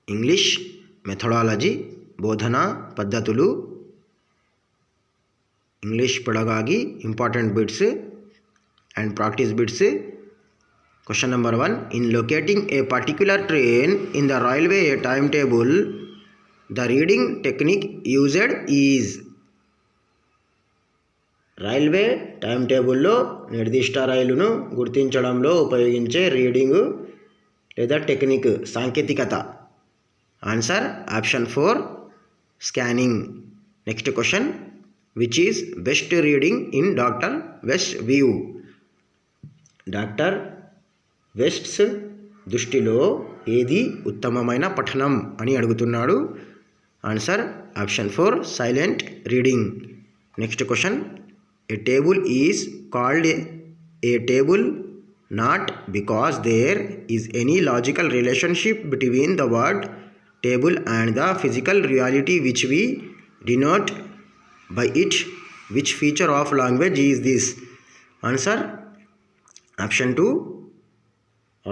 English methodology బోధనా పద్ధతులు, English pedagogy important bits and practice bits. Question number 1. In locating a particular train in the railway timetable, the reading technique used is. Railway time టేబుల్లో నిర్దిష్ట రైలును గుర్తించడంలో ఉపయోగించే reading లేదా technique సాంకేతికత. Answer option 4 scanning. Next question. Which is best reading in doctor West view? Doctor West's దృష్టిలో ఏది ఉత్తమమైన పఠనం అని అడుగుతున్నాడు. Answer option 4 silent reading. Next question. A table is called a table not because there is any logical relationship between the word table and the physical reality which we denote by it. Which feature of language is this? Answer option 2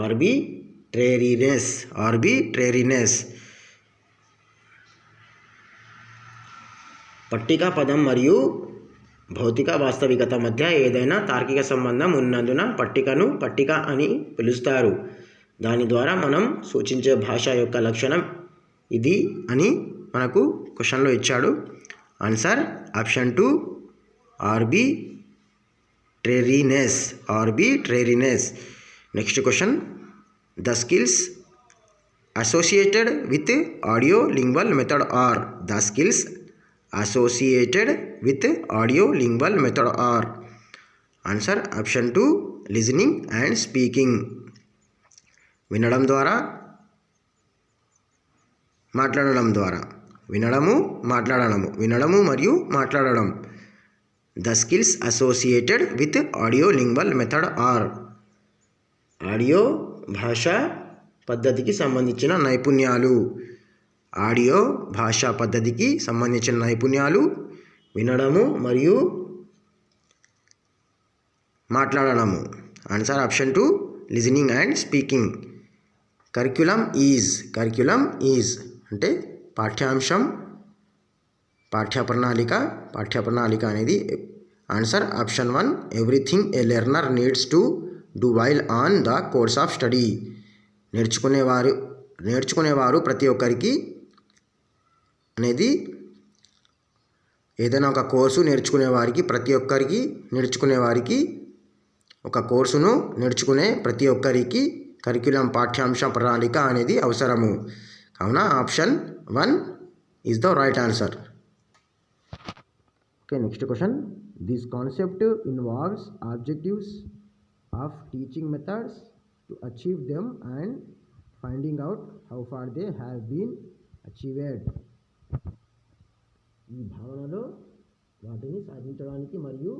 ఆర్బిట్రేరీనెస్. పట్టిక పదం మరియు భౌతిక వాస్తవికత మధ్య ఏదైనా తార్కిక సంబంధం ఉన్నందున పట్టికను పట్టిక అని పిలుస్తారు. దాని ద్వారా మనం సూచించే భాష యొక్క లక్షణం ఇది అని మనకు క్వశ్చన్లో ఇచ్చాడు. Answer option 2 arbitrariness. Next question. The skills associated with audio lingual method are. The skills associated with audio lingual method are. Answer option 2 listening and speaking. వినడం ద్వారా మాట్లాడడం ద్వారా. వినడము మరియు మాట్లాడడం. The skills associated with audio lingual method are. Audio భాషా పద్ధతికి సంబంధించిన నైపుణ్యాలు. వినడము మరియు మాట్లాడడము. Answer option 2 listening and speaking. Curriculum is అంటే పాఠ్యాంశం, పాఠ్యప్రణాళిక అనేది. Answer option 1 everything a learner needs to do while on the course of study. నేర్చుకునేవారు ప్రతి ఒక్కరికి అనేది ఏదైనా ఒక కోర్సు నేర్చుకునేవారికి ఒక కోర్సును నేర్చుకునే ప్రతి ఒక్కరికి కరిక్యులం పాఠ్యాంశ ప్రణాళిక అనేది అవసరము. కావున option 1 is the right answer. Okay, next question. This concept involves objectives of teaching methods to achieve them and finding out how far they have been achieved. ఈ భావనలో వాటిని సాధించడానికి మరియు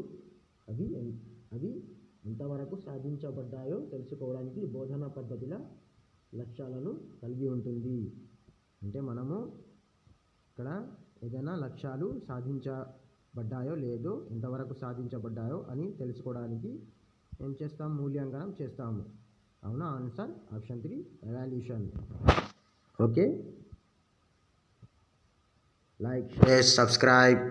అవి ఎంతవరకు సాధించబడ్డాయో తెలుసుకోవడానికి బోధనా పద్ధతుల లక్ష్యాలను కలిగి ఉంటుంది. అంటే మనము ఇక్కడ ఏదైనా లక్ష్యాలు సాధించబడ్డాయో లేదో, ఎంతవరకు సాధించబడ్డాయో అని తెలుసుకోవడానికి ఏం చేస్తాం? మూల్యాంకనం చేస్తాము. అవునా? Answer option 3 evaluation. Okay, like share subscribe.